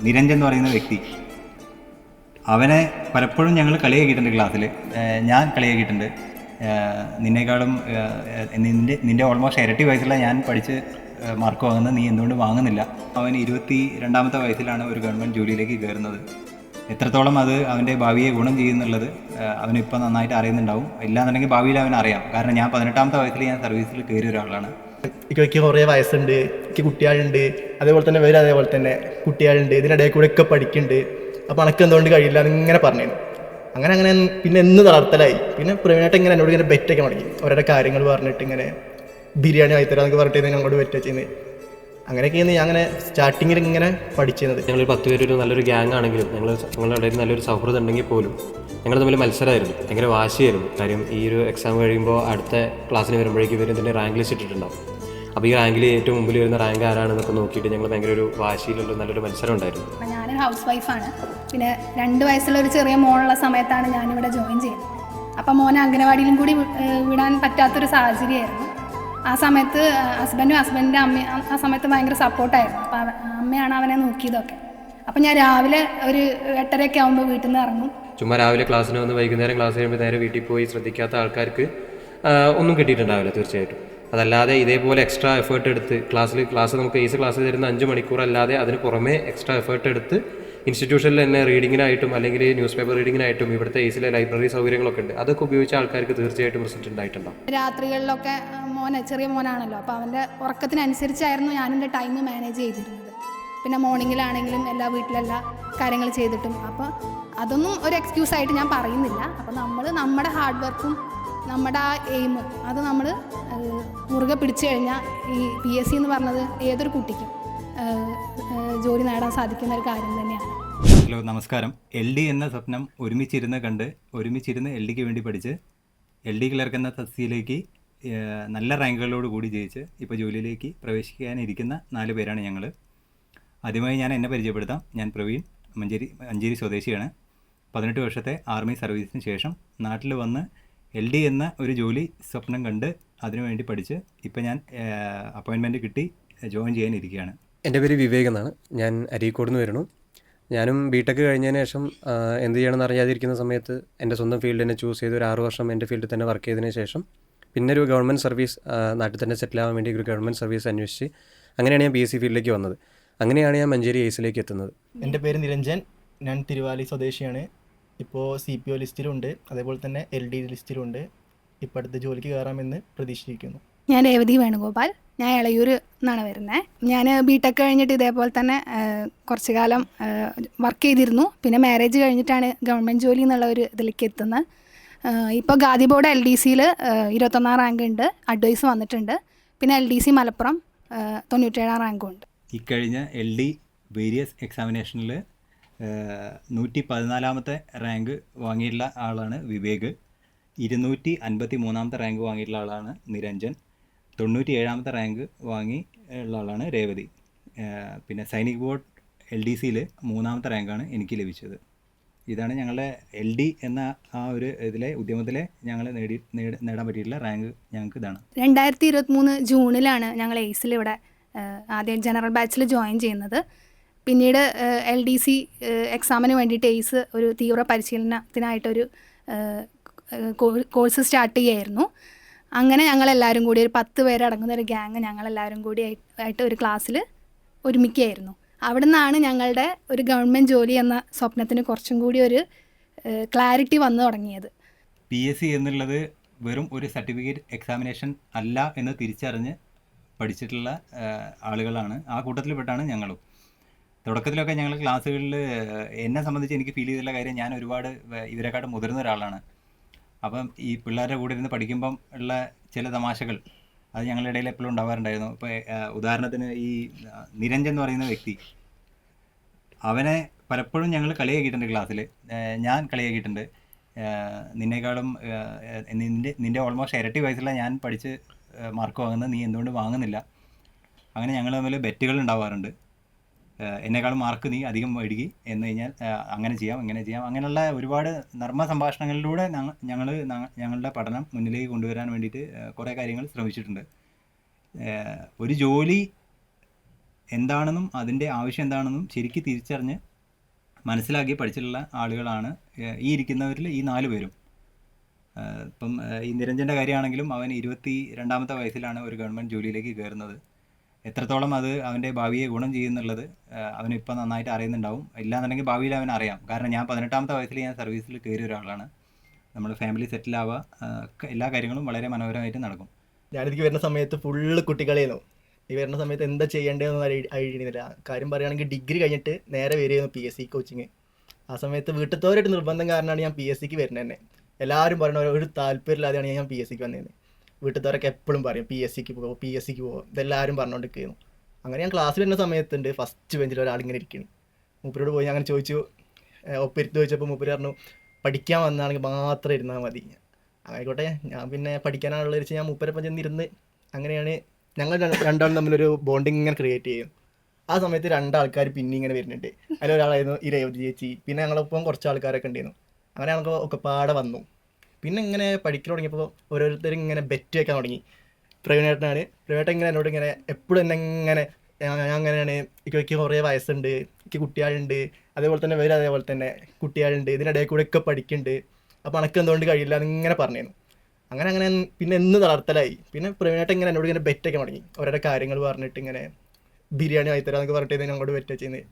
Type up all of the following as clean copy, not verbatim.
നിരഞ്ജൻ എന്ന് പറയുന്ന വ്യക്തി, അവനെ പലപ്പോഴും ഞങ്ങൾ കളിയാക്കിയിട്ടുണ്ട് ക്ലാസ്സിൽ. ഞാൻ കളിയാക്കിയിട്ടുണ്ട്. നിന്നേക്കാളും നിൻ്റെ ഓൾമോസ്റ്റ് ഇരട്ടി വയസ്സുള്ള ഞാൻ പഠിച്ച് മാർക്ക് വാങ്ങുന്നത്, നീ എന്തുകൊണ്ട് വാങ്ങുന്നില്ല? അവൻ 22ാമത്തെ വയസ്സിലാണ് ഒരു ഗവൺമെൻറ് ജോലിയിലേക്ക് കയറുന്നത്. എത്രത്തോളം അത് അവൻ്റെ ഭാവിയെ ഗുണം ചെയ്യുന്നുള്ളത് അവനിപ്പോൾ നന്നായിട്ട് അറിയുന്നുണ്ടാവും. ഇല്ലാന്നുണ്ടെങ്കിൽ ഭാവിയിൽ അവനറിയാം. കാരണം ഞാൻ 18ാമത്തെ വയസ്സിൽ ഞാൻ സർവീസിൽ കയറിയ ഒരാളാണ്. എനിക്ക് കുറേ വയസ്സുണ്ട്, എനിക്ക് കുട്ടികളുണ്ട്, അതേപോലെ തന്നെ വരും, അതേപോലെ തന്നെ കുട്ടികളുണ്ട്, ഇതിനിടയിൽ കൂടെ ഒക്കെ പഠിക്കുന്നുണ്ട്. അപ്പോൾ അനക്ക് എന്തുകൊണ്ട് കഴിയില്ല എന്നിങ്ങനെ പറഞ്ഞു. അങ്ങനെ പിന്നെ എന്ന് തളർത്തലായി. പിന്നെ പ്രവീണായിട്ട് ഇങ്ങനെ എന്നോട് ഇങ്ങനെ ബെറ്റൊക്കെ തുടങ്ങി. ഓരോരോ കാര്യങ്ങൾ പറഞ്ഞിട്ട് ഇങ്ങനെ ബിരിയാണി വാങ്ങിത്തരാന്നൊക്കെ പറഞ്ഞിട്ട് ഞങ്ങളോട് ബെറ്റ് ചെയ്യുന്നത്. അങ്ങനെയൊക്കെയാണ് ഞാൻ അങ്ങനെ സ്റ്റാർട്ടിങ്ങിൽ ഇങ്ങനെ പഠിച്ചിരുന്നത്. ഞങ്ങൾ 10 പേര് ഒരു നല്ലൊരു ഗ്യാങ് ആണെങ്കിലും ഞങ്ങളുടെ ഇടയിൽ നല്ലൊരു സൗഹൃദം ഉണ്ടെങ്കിൽ പോലും ഞങ്ങൾ തമ്മിൽ മത്സരമായിരുന്നു, ഭയങ്കര വാശിയായിരുന്നു. കാര്യം ഈ ഒരു എക്സാം കഴിയുമ്പോൾ അടുത്ത ക്ലാസ്സിന് വരുമ്പോഴേക്കും ഇവർ ഇതിൻ്റെ റാങ്ക് ലിസ്റ്റ് ഇട്ടിട്ടുണ്ടാവും. അപ്പോൾ ഈ റാങ്കിൽ ഏറ്റവും മുമ്പിൽ വരുന്ന റാങ്ക് ആരാണെന്നൊക്കെ നോക്കിയിട്ട് ഞങ്ങൾ ഭയങ്കര ഒരു വാശിയിലുള്ള നല്ലൊരു മത്സരം ഉണ്ടായിരുന്നു. ഞാനൊരു ഹൗസ് വൈഫാണ്. പിന്നെ 2 വയസ്സുള്ള ഒരു ചെറിയ മോനുള്ള സമയത്താണ് ഞാനിവിടെ ജോയിൻ ചെയ്യുന്നത്. അപ്പം മോനെ അംഗനവാടിയിലും കൂടി വിടാൻ പറ്റാത്തൊരു സാഹചര്യമായിരുന്നു. ആ സമയത്ത് ഹസ്ബൻഡിൻ്റെ അമ്മയും ആ സമയത്ത് ഭയങ്കര സപ്പോർട്ടായിരുന്നു. അപ്പോൾ അമ്മയാണ് അവനെ നോക്കിയതൊക്കെ. അപ്പം ഞാൻ രാവിലെ ഒരു 8:30 ആകുമ്പോൾ വീട്ടിൽ നിന്ന് ഇറങ്ങും. ചുമ്മാ രാവിലെ ക്ലാസ്സിന് വന്ന് വൈകുന്നേരം ക്ലാസ് കഴിയുമ്പോൾ നേരെ വീട്ടിൽ പോയി ശ്രദ്ധിക്കാത്ത ആൾക്കാർക്ക് ഒന്നും കിട്ടിയിട്ടുണ്ടാവില്ല തീർച്ചയായിട്ടും. അതല്ലാതെ ഇതേപോലെ എക്സ്ട്രാ എഫേർട്ട് എടുത്ത് ക്ലാസ് നമുക്ക് ഈസ് ക്ലാസ് തരുന്ന 5 മണിക്കൂർ അല്ലാതെ അതിന് പുറമെ എക്സ്ട്രാ എഫേർട്ട് എടുത്ത് ഇൻസ്റ്റിറ്റ്യൂഷനിൽ തന്നെ റീഡിങ്ങിനായിട്ടും അല്ലെങ്കിൽ ന്യൂസ് പേപ്പർ റീഡിങ്ങിനായിട്ടും ഇവിടുത്തെ ഈസിലെ ലൈബ്രറി സൗകര്യങ്ങളൊക്കെ ഉണ്ട്. അതൊക്കെ ഉപയോഗിച്ച ആൾക്കാർക്ക് തീർച്ചയായിട്ടും റിസൾട്ട് ഉണ്ടായിട്ടുണ്ടാവും. രാത്രികളിലൊക്കെ ചെറിയ മോനാണല്ലോ, അപ്പോൾ അവൻ്റെ ഉറക്കത്തിനനുസരിച്ചായിരുന്നു ഞാനെൻ്റെ ടൈം മാനേജ് ചെയ്തിരുന്നത്. പിന്നെ മോർണിംഗിലാണെങ്കിലും വീട്ടിലെല്ലാ കാര്യങ്ങൾ ചെയ്തിട്ടും. അപ്പോൾ അതൊന്നും ഒരു എക്സ്ക്യൂസായിട്ട് ഞാൻ പറയുന്നില്ല. അപ്പോൾ നമ്മുടെ ഹാർഡ് വർക്കും നമ്മുടെ ആ എയിം അത് നമ്മൾ മുറുകെ പിടിച്ചു കഴിഞ്ഞാൽ ഈ PSC എന്ന് പറഞ്ഞത് ഏതൊരു കുട്ടിക്കും ജോലി നേടാൻ സാധിക്കുന്ന ഒരു കാര്യം തന്നെയാണ്. ഹലോ, നമസ്കാരം. LD എന്ന സ്വപ്നം ഒരുമിച്ചിരുന്ന് LDക്ക് വേണ്ടി പഠിച്ച് LD ക്ലർക്ക് എന്ന തസ്തിയിലേക്ക് നല്ല റാങ്കുകളോട് കൂടി ജയിച്ച് ഇപ്പോൾ ജോലിയിലേക്ക് പ്രവേശിക്കാനിരിക്കുന്ന 4 പേരാണ് ഞങ്ങൾ. ആദ്യമായി ഞാൻ എന്നെ പരിചയപ്പെടുത്താം. ഞാൻ പ്രവീൺ, മഞ്ചേരി സ്വദേശിയാണ്. 18 വർഷത്തെ ആർമി സർവീസിന് ശേഷം നാട്ടിൽ വന്ന് LD എന്ന ഒരു ജോലി സ്വപ്നം കണ്ട് അതിനുവേണ്ടി പഠിച്ച് ഇപ്പം ഞാൻ അപ്പോയിൻമെൻറ്റ് കിട്ടി ജോയിൻ ചെയ്യാനിരിക്കുകയാണ്. എൻ്റെ പേര് വിവേക് എന്നാണ്. ഞാൻ അരീക്കോട് നിന്ന് വരുന്നു. ഞാനും BTech കഴിഞ്ഞതിന് ശേഷം എന്ത് ചെയ്യണമെന്ന് അറിയാതിരിക്കുന്ന സമയത്ത് എൻ്റെ സ്വന്തം ഫീൽഡ് തന്നെ ചൂസ് ചെയ്ത് ഒരു 6 വർഷം എൻ്റെ ഫീൽഡിൽ തന്നെ വർക്ക് ചെയ്തതിന് ശേഷം പിന്നെ ഒരു ഗവൺമെൻറ് സർവീസ് നാട്ടിൽ തന്നെ സെറ്റിൽ ആവാൻ വേണ്ടി ഒരു ഗവൺമെൻറ് സർവീസ് അന്വേഷിച്ച് അങ്ങനെയാണ് ഞാൻ PSC ഫീൽഡിലേക്ക് വന്നത്. അങ്ങനെയാണ് ഞാൻ മഞ്ചേരി എയ്സിലേക്ക് എത്തുന്നത്. എൻ്റെ പേര് നിരഞ്ജൻ, ഞാൻ തിരുവാലി സ്വദേശിയാണ്. ഇപ്പോൾ CPO ലിസ്റ്റിലുണ്ട്, അതേപോലെ തന്നെ LD ലിസ്റ്റിലുണ്ട്. ഇപ്പോൾ അടുത്ത ജോലിക്ക് കയറാമെന്ന് പ്രതീക്ഷിക്കുന്നു. ഞാൻ രേവതി വേണുഗോപാൽ, ഞാൻ എളയൂർ എന്നാണ് വരുന്നത്. ഞാൻ BTech കഴിഞ്ഞിട്ട് ഇതേപോലെ തന്നെ കുറച്ച് കാലം വർക്ക് ചെയ്തിരുന്നു. പിന്നെ മാരേജ് കഴിഞ്ഞിട്ടാണ് ഗവൺമെൻറ് ജോലി എന്നുള്ള ഒരു ഇതിലേക്ക് എത്തുന്നത്. ഇപ്പോൾ ഗാദി ബോർഡ് LDCയിൽ 21 റാങ്ക് ഉണ്ട്, അഡ്വൈസ് വന്നിട്ടുണ്ട്. പിന്നെ LDC മലപ്പുറം 97 റാങ്കും ഉണ്ട്. ഇക്കഴിഞ്ഞ LD വേരിയസ് എക്സാമിനേഷനിൽ 114ാമത്തെ റാങ്ക് വാങ്ങിയിട്ടുള്ള ആളാണ് വിവേക്. 253ാമത്തെ റാങ്ക് വാങ്ങിയിട്ടുള്ള ആളാണ് നിരഞ്ജൻ. 97ാമത്തെ റാങ്ക് വാങ്ങിയുള്ള ആളാണ് രേവതി. പിന്നെ സൈനിക് ബോർഡ് LDCയിൽ 3ാമത്തെ റാങ്കാണ് എനിക്ക് ലഭിച്ചത്. ഇതാണ് ഞങ്ങളുടെ LD എന്ന ആ ഒരു ഇതിലെ ഉദ്യമത്തിലെ ഞങ്ങൾ നേടാൻ പറ്റിയിട്ടുള്ള റാങ്ക്. ഞങ്ങൾക്ക് ഇതാണ്. 2023 ജൂണിലാണ് ഞങ്ങൾ എയ്സിൽ ഇവിടെ ആദ്യം ജനറൽ ബാച്ചിൽ ജോയിൻ ചെയ്യുന്നത്. പിന്നീട് LDC എക്സാമിന് വേണ്ടിയിട്ട് എയ്സ് ഒരു തീവ്ര പരിശീലനത്തിനായിട്ടൊരു കോഴ്സ് സ്റ്റാർട്ട് ചെയ്യായിരുന്നു. അങ്ങനെ ഞങ്ങളെല്ലാവരും കൂടി ഒരു 10 പേരടങ്ങുന്ന ഒരു ഗ്യാങ് ഞങ്ങളെല്ലാവരും കൂടി ആയിട്ട് ഒരു ക്ലാസ്സിൽ ഒരുമിക്കുകയായിരുന്നു. അവിടെ നിന്നാണ് ഞങ്ങളുടെ ഒരു ഗവൺമെൻറ് ജോലി എന്ന സ്വപ്നത്തിന് കുറച്ചും കൂടി ഒരു ക്ലാരിറ്റി വന്നു തുടങ്ങിയത്. PSC എന്നുള്ളത് വെറും ഒരു സർട്ടിഫിക്കറ്റ് എക്സാമിനേഷൻ അല്ല എന്ന് തിരിച്ചറിഞ്ഞ് പഠിച്ചിട്ടുള്ള ആളുകളാണ്. ആ കൂട്ടത്തിൽപ്പെട്ടാണ് ഞങ്ങളും. തുടക്കത്തിലൊക്കെ ഞങ്ങൾ ക്ലാസ്സുകളിൽ എന്നെ സംബന്ധിച്ച് എനിക്ക് ഫീൽ ചെയ്തിട്ടുള്ള കാര്യം, ഞാൻ ഒരുപാട് ഇവരെക്കാട്ടും മുതിർന്ന ഒരാളാണ്. അപ്പം ഈ പിള്ളേരുടെ കൂടെ ഇരുന്ന് പഠിക്കുമ്പം ഉള്ള ചില തമാശകൾ അത് ഞങ്ങളുടെ ഇടയിൽ എപ്പോഴും ഉണ്ടാവാറുണ്ടായിരുന്നു. ഇപ്പോൾ ഉദാഹരണത്തിന് ഈ നിരഞ്ജൻ എന്ന് പറയുന്ന വ്യക്തി, അവനെ പലപ്പോഴും ഞങ്ങൾ കളിയാക്കിയിട്ടുണ്ട് ക്ലാസ്സിൽ. ഞാൻ കളിയാക്കിയിട്ടുണ്ട്. നിന്നേക്കാളും നിൻ്റെ ഓൾമോസ്റ്റ് ഇരട്ടി വയസ്സുള്ള ഞാൻ പഠിച്ച് മാർക്ക് വാങ്ങുന്നത്, നീ എന്തുകൊണ്ട് വാങ്ങുന്നില്ല? അങ്ങനെ ഞങ്ങൾ തമ്മിൽ ബെറ്റുകൾ ഉണ്ടാവാറുണ്ട്. എന്നെക്കാളും മാർക്ക് നീ അധികം മേടിക്കി എന്ന് കഴിഞ്ഞാൽ അങ്ങനെ ചെയ്യാം, ഇങ്ങനെ ചെയ്യാം. അങ്ങനെയുള്ള ഒരുപാട് നർമ്മ സംഭാഷണങ്ങളിലൂടെ ഞങ്ങളുടെ പഠനം മുന്നിലേക്ക് കൊണ്ടുവരാൻ വേണ്ടിയിട്ട് കുറേ കാര്യങ്ങൾ ശ്രമിച്ചിട്ടുണ്ട്. ഒരു ജോലി എന്താണെന്നും അതിൻ്റെ ആവശ്യം എന്താണെന്നും ശരിക്കും തിരിച്ചറിഞ്ഞ് മനസ്സിലാക്കി പഠിച്ചിട്ടുള്ള ആളുകളാണ് ഈ ഇരിക്കുന്നവരിൽ ഈ 4 പേരും. ഇപ്പം ഈ നിരഞ്ജൻ്റെ കാര്യമാണെങ്കിലും അവൻ 22ാമത്തെ വയസ്സിലാണ് ഒരു ഗവൺമെൻറ് ജോലിയിലേക്ക് കയറുന്നത്. എത്രത്തോളം അത് അവൻ്റെ ഭാവിയെ ഗുണം ചെയ്യുന്നുള്ളത് അവനിപ്പോൾ നന്നായിട്ട് അറിയുന്നുണ്ടാവും. ഇല്ലാന്നുണ്ടെങ്കിൽ ഭാവിയിൽ അവൻ അറിയാം. കാരണം ഞാൻ 18ാമത്തെ വയസ്സിൽ ഞാൻ സർവീസിൽ കയറിയ ഒരാളാണ്. നമ്മൾ ഫാമിലി സെറ്റിലാവുക, എല്ലാ കാര്യങ്ങളും വളരെ മനോഹരമായിട്ട് നടക്കും. ഞാനിതിലേക്ക് വരുന്ന സമയത്ത് ഫുള്ള് കുട്ടികളായിരുന്നു. ഈ വരുന്ന സമയത്ത് എന്താ ചെയ്യേണ്ടതെന്ന് അറിയുന്നില്ല. കാര്യം പറയുകയാണെങ്കിൽ ഡിഗ്രി കഴിഞ്ഞിട്ട് നേരെ വരികയായിരുന്നു PSC കോച്ചിങ്. ആ സമയത്ത് വീട്ടിലത്തോരായിട്ട് നിർബന്ധം കാരണമാണ് ഞാൻ PSCക്ക് വരുന്നത് തന്നെ. എല്ലാവരും പറയുന്ന ഒരു താല്പര്യമില്ലാതെയാണ് ഞാൻ PSCക്ക് വന്നത്. വീട്ടിലത്തോരൊക്കെ എപ്പോഴും പറയും PSCക്ക് പോകും ഇതെല്ലാവരും പറഞ്ഞുകൊണ്ടിരിക്കുന്നു. അങ്ങനെ ഞാൻ ക്ലാസ്സിൽ വരുന്ന സമയത്തുണ്ട് ഫസ്റ്റ് ബെഞ്ചിൽ ഒരാളിങ്ങനെ ഇരിക്കണം. മൂപ്പരോട് പോയി അങ്ങനെ ചോദിച്ചു, ഒപ്പിരുത്ത് ചോദിച്ചപ്പോൾ മൂപ്പര് പറഞ്ഞു പഠിക്കാൻ വന്നാണെങ്കിൽ മാത്രം ഇരുന്നാൽ മതി. ആയിക്കോട്ടെ, ഞാൻ പിന്നെ പഠിക്കാനാണുള്ള വെച്ച് ഞാൻ മൂപ്പരപ്പം ചെന്നിരുന്ന് അങ്ങനെയാണ് ഞങ്ങൾ രണ്ടാളും തമ്മിലൊരു ബോണ്ടിങ് ഇങ്ങനെ ക്രിയേറ്റ് ചെയ്യും. ആ സമയത്ത് 2 ആൾക്കാർ പിന്നെ ഇങ്ങനെ വരുന്നുണ്ട്. അതിലൊരാളായിരുന്നു ഈ രേവതി ചേച്ചി, പിന്നെ ഞങ്ങളൊപ്പം കുറച്ച് ആൾക്കാരൊക്കെ ഉണ്ടായിരുന്നു. അങ്ങനെ ഞങ്ങൾക്ക് ഒക്കെ പാടെ വന്നു. പിന്നെ ഇങ്ങനെ പഠിക്കാൻ തുടങ്ങിയപ്പോൾ ഓരോരുത്തരും ഇങ്ങനെ ബെറ്റ് വയ്ക്കാൻ തുടങ്ങി. പ്രവീണേട്ടനാണ്. പ്രവീണേട്ടൻ ഇങ്ങനെ എന്നോട് ഇങ്ങനെ എപ്പോഴും എന്നെ ഇങ്ങനെ ഞാൻ അങ്ങനെയാണ്, എനിക്ക് കുറേ വയസ്സുണ്ട്, എനിക്ക് കുട്ടികളുണ്ട്, അതേപോലെ തന്നെ കുട്ടികളുണ്ട്, ഇതിനിടയിൽ കൂടെ ഒക്കെ പഠിക്കുന്നുണ്ട്, അപ്പോൾ അനക്ക് എന്തുകൊണ്ട് കഴിയില്ല എന്നിങ്ങനെ പറഞ്ഞിരുന്നു. അങ്ങനെ പിന്നെ എന്ന് തളർത്തലായി. പിന്നെ പ്രവീണേട്ടൻ ഇങ്ങനെ എന്നോട് ഇങ്ങനെ ബെറ്റൊക്കെ തുടങ്ങി. ഓരോരോ കാര്യങ്ങൾ പറഞ്ഞിട്ട് ഇങ്ങനെ ബിരിയാണി വാങ്ങിത്തരാന്നൊക്കെ പറഞ്ഞിട്ട് ഞങ്ങളോട് ബെറ്റ് ചെയ്യുന്നത്.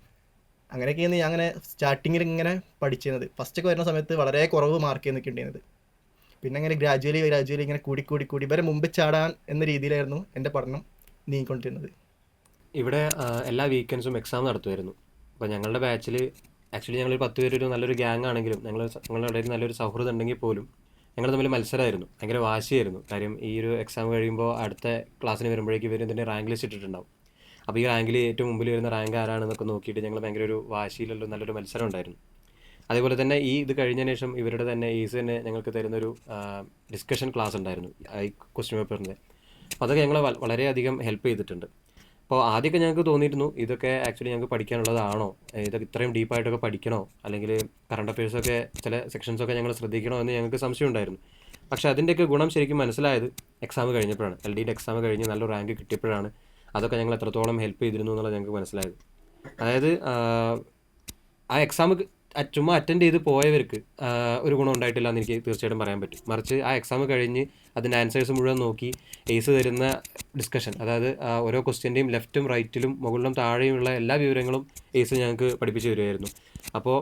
അങ്ങനെയൊക്കെയാണ് ഞാൻ അങ്ങനെ സ്റ്റാർട്ടിങ്ങിൽ ഇങ്ങനെ പഠിച്ചിരുന്നത്. ഫസ്റ്റൊക്കെ വരുന്ന സമയത്ത് വളരെ കുറവ് മാർക്ക് നിൽക്കേണ്ടിയിരുന്നത്. പിന്നെ അങ്ങനെ ഗ്രാജുവലി ഇങ്ങനെ കൂടി ഇവരെ മുമ്പ് ചാടാൻ എന്ന രീതിയിലായിരുന്നു എൻ്റെ പഠനം നീങ്ങിക്കൊണ്ടിരുന്നത്. ഇവിടെ എല്ലാ വീക്കെൻഡ്സും എക്സാം നടത്തുമായിരുന്നു. അപ്പോൾ ഞങ്ങളുടെ ബാച്ചിൽ ആക്ച്വലി ഞങ്ങൾ 10 പേര് ഒരു നല്ലൊരു ഗ്യാങ് ആണെങ്കിലും ഞങ്ങളുടെ ഇടയിൽ നല്ലൊരു സൗഹൃദം ഉണ്ടെങ്കിൽ പോലും ഞങ്ങൾ തമ്മിൽ മത്സരമായിരുന്നു. ഭയങ്കര വാശിയായിരുന്നു. കാര്യം ഈ ഒരു എക്സാം കഴിയുമ്പോൾ അടുത്ത ക്ലാസ്സിന് വരുമ്പോഴേക്കും ഇവർ ഇതിൻ്റെ റാങ്ക് ലിസ്റ്റ് ഇട്ടിട്ടുണ്ടാവും. അപ്പോൾ ഈ റാങ്കിൽ ഏറ്റവും മുമ്പിൽ വരുന്ന റാങ്ക് ആരാണെന്നൊക്കെ നോക്കിയിട്ട് ഞങ്ങൾ ഭയങ്കര ഒരു വാശിയിലുള്ള നല്ലൊരു മത്സരം ഉണ്ടായിരുന്നു. അതേപോലെ തന്നെ ഈ ഇത് കഴിഞ്ഞതിന് ശേഷം ഇവരുടെ തന്നെ ഈസ് തന്നെ ഞങ്ങൾക്ക് തരുന്നൊരു ഡിസ്കഷൻ ക്ലാസ് ഉണ്ടായിരുന്നു ഈ ക്വസ്റ്റ്യൻ പേപ്പറിൻ്റെ. അപ്പോൾ അതൊക്കെ ഞങ്ങളെ വളരെയധികം ഹെൽപ്പ് ചെയ്തിട്ടുണ്ട്. അപ്പോൾ ആദ്യമൊക്കെ ഞങ്ങൾക്ക് തോന്നിയിരുന്നു ഇതൊക്കെ ആക്ച്വലി ഞങ്ങൾക്ക് പഠിക്കാനുള്ളതാണോ, ഇതൊക്കെ ഇത്രയും ഡീപ്പായിട്ടൊക്കെ പഠിക്കണോ, അല്ലെങ്കിൽ കറണ്ട് അഫയേഴ്സൊക്കെ ചില സെക്ഷൻസൊക്കെ ഞങ്ങൾ ശ്രദ്ധിക്കണോ എന്ന് ഞങ്ങൾക്ക് സംശയം ഉണ്ടായിരുന്നു. പക്ഷേ അതിൻ്റെയൊക്കെ ഗുണം ശരിക്കും മനസ്സിലായത് എക്സാം കഴിഞ്ഞപ്പോഴാണ്. LD എക്സാം കഴിഞ്ഞ് നല്ല റാങ്ക് കിട്ടിയപ്പോഴാണ് അതൊക്കെ ഞങ്ങൾ എത്രത്തോളം ഹെൽപ്പ് ചെയ്തിരുന്നു എന്നുള്ളത് ഞങ്ങൾക്ക് മനസ്സിലായത്. അതായത് ആ എക്സാം ചുമ്മാ അറ്റൻഡ് ചെയ്ത് പോയവർക്ക് ഒരു ഗുണം ഉണ്ടായിട്ടില്ല എന്ന് എനിക്ക് തീർച്ചയായിട്ടും പറയാൻ പറ്റും. മറിച്ച് ആ എക്സാം കഴിഞ്ഞ് അതിൻ്റെ ആൻസേഴ്സ് മുഴുവൻ നോക്കി ഏസ് തരുന്ന ഡിസ്കഷൻ, അതായത് ഓരോ ക്വസ്റ്റ്യൻ്റെയും ലെഫ്റ്റും റൈറ്റിലും മുകളിലും താഴെയുമുള്ള എല്ലാ വിവരങ്ങളും ഏസ് ഞങ്ങൾക്ക് പഠിപ്പിച്ച് തരുമായിരുന്നു. അപ്പോൾ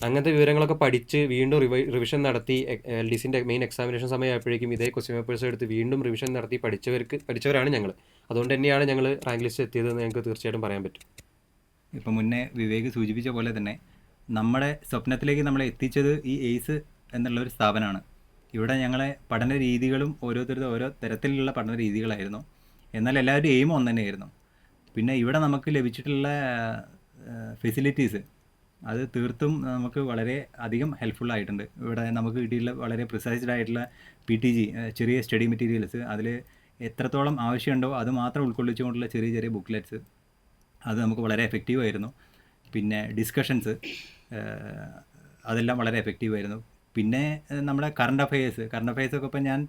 അങ്ങനത്തെ വിവരങ്ങളൊക്കെ പഠിച്ച് വീണ്ടും റിവിഷൻ നടത്തി LDCൻ്റെ മെയിൻ എക്സാമിനേഷൻ സമയമായപ്പോഴേക്കും ഇതേ ക്വസ്റ്റ്യൻ പേപ്പേഴ്സ് എടുത്ത് വീണ്ടും റിവിഷൻ നടത്തി പഠിച്ചവരാണ് ഞങ്ങൾ. അതുകൊണ്ട് തന്നെയാണ് ഞങ്ങൾ റാങ്ക് ലിസ്റ്റ് എത്തിയതെന്ന് ഞങ്ങൾക്ക് തീർച്ചയായിട്ടും പറയാൻ പറ്റും. ഇപ്പം മുന്നേ വിവേക് സൂചിപ്പിച്ച പോലെ തന്നെ നമ്മുടെ സ്വപ്നത്തിലേക്ക് നമ്മളെ എത്തിച്ചത് ഈ എയ്സ് എന്നുള്ളൊരു സ്ഥാപനമാണ്. ഇവിടെ ഞങ്ങളെ പഠന രീതികളും ഓരോരുത്തരുടെ ഓരോ തരത്തിലുള്ള പഠന രീതികളായിരുന്നു. എന്നാൽ എല്ലാവരും എയിം ഒന്ന് തന്നെയായിരുന്നു. പിന്നെ ഇവിടെ നമുക്ക് ലഭിച്ചിട്ടുള്ള ഫെസിലിറ്റീസ് അത് തീർത്തും നമുക്ക് വളരെ അധികം ഹെൽപ്ഫുള്ളായിട്ടുണ്ട്. ഇവിടെ നമുക്ക് കിട്ടിയിട്ടുള്ള വളരെ പ്രിസൈസ്ഡ് ആയിട്ടുള്ള PTG ചെറിയ സ്റ്റഡി മെറ്റീരിയൽസ്, അതിൽ എത്രത്തോളം ആവശ്യമുണ്ടോ അത് മാത്രം ഉൾക്കൊള്ളിച്ചുകൊണ്ടുള്ള ചെറിയ ചെറിയ ബുക്ക്ലെറ്റ്സ്, അത് നമുക്ക് വളരെ എഫക്റ്റീവായിരുന്നു. പിന്നെ ഡിസ്കഷൻസ് അതെല്ലാം വളരെ എഫക്റ്റീവായിരുന്നു. പിന്നെ നമ്മുടെ കറണ്ട് അഫയേഴ്സൊക്കെ ഇപ്പം ഞാൻ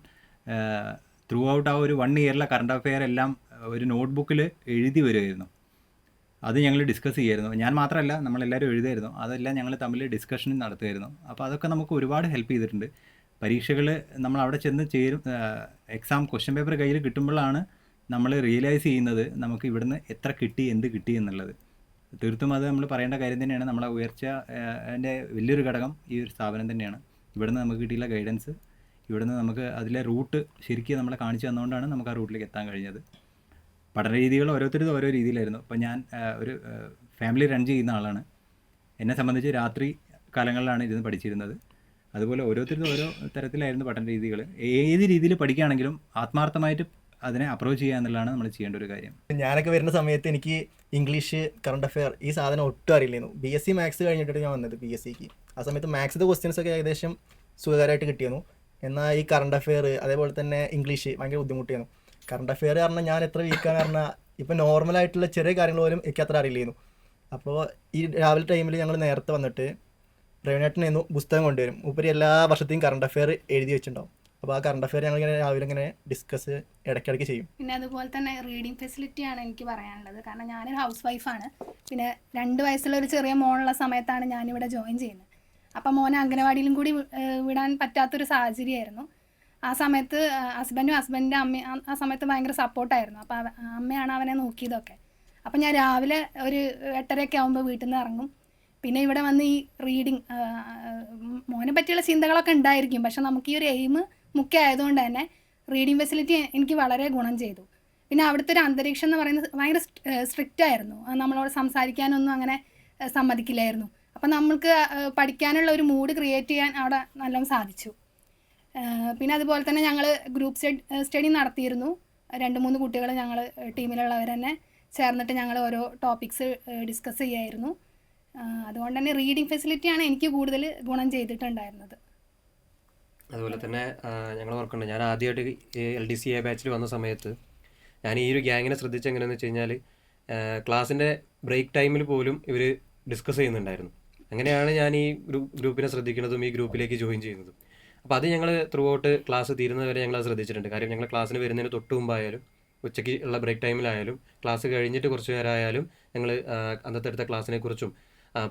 ത്രൂ ഔട്ട് ആ ഒരു 1 ഇയറിലെ കറണ്ട് അഫെയർ എല്ലാം ഒരു നോട്ട്ബുക്കിൽ എഴുതി വരുമായിരുന്നു. അത് ഞങ്ങൾ ഡിസ്കസ് ചെയ്യുമായിരുന്നു. ഞാൻ മാത്രമല്ല, നമ്മളെല്ലാവരും എഴുതുമായിരുന്നു. അതെല്ലാം ഞങ്ങൾ തമ്മിൽ ഡിസ്കഷൻ നടത്തുമായിരുന്നു. അപ്പോൾ അതൊക്കെ നമുക്ക് ഒരുപാട് ഹെൽപ്പ് ചെയ്തിട്ടുണ്ട്. പരീക്ഷകൾ നമ്മൾ അവിടെ ചെന്ന് എക്സാം ക്വസ്റ്റ്യൻ പേപ്പർ കയ്യിൽ കിട്ടുമ്പോഴാണ് നമ്മൾ റിയലൈസ് ചെയ്യുന്നത് നമുക്ക് ഇവിടുന്ന് എത്ര കിട്ടി, എന്ത് കിട്ടി എന്നുള്ളത്. തീർത്തും അത് നമ്മൾ പറയേണ്ട കാര്യം തന്നെയാണ്. നമ്മളെ ഉയർച്ച അതിൻ്റെ വലിയൊരു ഘടകം ഈ ഒരു സ്ഥാപനം തന്നെയാണ്. ഇവിടുന്ന് നമുക്ക് കിട്ടിയുള്ള ഗൈഡൻസ്, ഇവിടുന്ന് നമുക്ക് അതിലെ റൂട്ട് ശരിക്കും നമ്മളെ കാണിച്ചു തന്നുകൊണ്ടാണ് നമുക്ക് ആ റൂട്ടിലേക്ക് എത്താൻ കഴിഞ്ഞത്. പഠന രീതികൾ ഓരോരുത്തരും ഓരോ രീതിയിലായിരുന്നു. ഇപ്പോൾ ഞാൻ ഒരു ഫാമിലി റൺ ചെയ്യുന്ന ആളാണ്. എന്നെ സംബന്ധിച്ച് രാത്രി കാലങ്ങളിലാണ് ഇരുന്ന് പഠിച്ചിരുന്നത്. അതുപോലെ ഓരോരുത്തരും ഓരോ തരത്തിലായിരുന്നു പഠന രീതികൾ. ഏത് രീതിയിൽ പഠിക്കുകയാണെങ്കിലും ആത്മാർത്ഥമായിട്ട് അതിനെ അപ്രോച്ച് ചെയ്യുക എന്നുള്ളതാണ് നമ്മൾ ചെയ്യേണ്ട ഒരു കാര്യം. ഞാനൊക്കെ വരുന്ന സമയത്ത് എനിക്ക് ഇംഗ്ലീഷ്, കറണ്ട് അഫെയർ ഈ സാധനം ഒട്ടും അറിയില്ലായിരുന്നു. BSc മാത്സ് കഴിഞ്ഞിട്ട് ഞാൻ വന്നത് PSCക്ക്. ആ സമയത്ത് മാത്സിൻ്റെ ക്വസ്റ്റ്യൻസൊക്കെ ഏകദേശം സുഖകരമായിട്ട് കിട്ടിയിരുന്നു. എന്നാൽ ഈ കറണ്ട് അഫെയർ അതേപോലെ തന്നെ ഇംഗ്ലീഷ് ഭയങ്കര ബുദ്ധിമുട്ടിയായിരുന്നു. കറണ്ട് അഫെയർ പറഞ്ഞാൽ ഞാൻ എത്ര വീക്കാന്ന് പറഞ്ഞാൽ ഇപ്പം നോർമലായിട്ടുള്ള ചെറിയ കാര്യങ്ങൾ പോലും എനിക്ക് അത്ര അറിയില്ലായിരുന്നു. അപ്പോൾ ഈ രാവിലെ ടൈമിൽ ഞങ്ങൾ നേരത്തെ വന്നിട്ട് പ്രവീണേട്ടനായിരുന്നു പുസ്തകം കൊണ്ടുവരും. മൂപ്പര് എല്ലാ വർഷത്തെയും കറണ്ട് അഫെയർ എഴുതി വെച്ചിട്ടുണ്ടാവും. അപ്പോൾ ആ കറണ്ട് അഫെയർ ഞങ്ങളിങ്ങനെ രാവിലെ ഇങ്ങനെ ഡിസ്കസ് ഇടയ്ക്കിടയ്ക്ക് ചെയ്യും. പിന്നെ അതുപോലെ തന്നെ റീഡിങ് ഫെസിലിറ്റിയാണ് എനിക്ക് പറയാനുള്ളത്. കാരണം ഞാനൊരു ഹൗസ് വൈഫാണ്. പിന്നെ 2 വയസ്സുള്ള ഒരു ചെറിയ മോനുള്ള സമയത്താണ് ഞാനിവിടെ ജോയിൻ ചെയ്യുന്നത്. അപ്പം മോനെ അംഗനവാടിയിലും കൂടി വിടാൻ പറ്റാത്തൊരു സാഹചര്യമായിരുന്നു. ആ സമയത്ത് ഹസ്ബൻഡിൻ്റെ അമ്മയും ആ സമയത്ത് ഭയങ്കര സപ്പോർട്ടായിരുന്നു. അപ്പോൾ അമ്മയാണ് അവനെ നോക്കിയതൊക്കെ. അപ്പം ഞാൻ രാവിലെ ഒരു 8:30 ആകുമ്പോൾ വീട്ടിൽ നിന്ന് ഇറങ്ങും. പിന്നെ ഇവിടെ വന്ന് ഈ റീഡിങ് മോനെ പറ്റിയുള്ള ചിന്തകളൊക്കെ ഉണ്ടായിരിക്കും. പക്ഷെ നമുക്ക് ഈ ഒരു എയിം മുഖ്യ ആയതുകൊണ്ട് തന്നെ റീഡിങ് ഫെസിലിറ്റി എനിക്ക് വളരെ ഗുണം ചെയ്തു. പിന്നെ അവിടുത്തെ ഒരു അന്തരീക്ഷം എന്ന് പറയുന്നത് ഭയങ്കര സ്ട്രിക്റ്റ് ആയിരുന്നു. നമ്മളോട് സംസാരിക്കാനൊന്നും അങ്ങനെ സമ്മതിക്കില്ലായിരുന്നു. അപ്പം നമ്മൾക്ക് പഠിക്കാനുള്ള ഒരു മൂഡ് ക്രിയേറ്റ് ചെയ്യാൻ അവിടെ നല്ലോണം സാധിച്ചു. പിന്നെ അതുപോലെ തന്നെ ഞങ്ങൾ ഗ്രൂപ്പ് സ്റ്റഡി നടത്തിയിരുന്നു. 2-3 കുട്ടികൾ ഞങ്ങൾ ടീമിലുള്ളവർ തന്നെ ചേർന്നിട്ട് ഞങ്ങൾ ഓരോ ടോപ്പിക്സ് ഡിസ്കസ് ചെയ്യായിരുന്നു. അതുകൊണ്ട് തന്നെ റീഡിങ് ഫെസിലിറ്റിയാണ് എനിക്ക് കൂടുതൽ ഗുണം ചെയ്തിട്ടുണ്ടായിരുന്നത്. അതുപോലെ തന്നെ ഞങ്ങൾ ഓർക്കുന്നുണ്ട്, ഞാൻ ആദ്യമായിട്ട് LDCA ബാച്ചിൽ വന്ന സമയത്ത് ഞാൻ ഈ ഒരു ഗ്യാങ്ങിനെ ശ്രദ്ധിച്ച എങ്ങനെയാണെന്ന് വെച്ച് കഴിഞ്ഞാൽ ക്ലാസ്സിൻ്റെ ബ്രേക്ക് ടൈമിൽ പോലും ഇവർ ഡിസ്കസ് ചെയ്യുന്നുണ്ടായിരുന്നു. അങ്ങനെയാണ് ഞാൻ ഈ ഗ്രൂപ്പിനെ ശ്രദ്ധിക്കുന്നതും ഈ ഗ്രൂപ്പിലേക്ക് ജോയിൻ ചെയ്യുന്നതും. അപ്പോൾ അത് ഞങ്ങൾ ത്രൂ ഔട്ട് ക്ലാസ് തീരുന്നവരെ ഞങ്ങൾ അത് ശ്രദ്ധിച്ചിട്ടുണ്ട്. കാര്യം ഞങ്ങൾ ക്ലാസ്സിന് വരുന്നതിന് തൊട്ട് മുമ്പായാലും ഉച്ചയ്ക്ക് ഉള്ള ബ്രേക്ക് ടൈമിലായാലും ക്ലാസ് കഴിഞ്ഞിട്ട് കുറച്ച് നേരമായാലും ഞങ്ങൾ അന്നത്തെ അടുത്ത ക്ലാസ്സിനെ കുറിച്ചും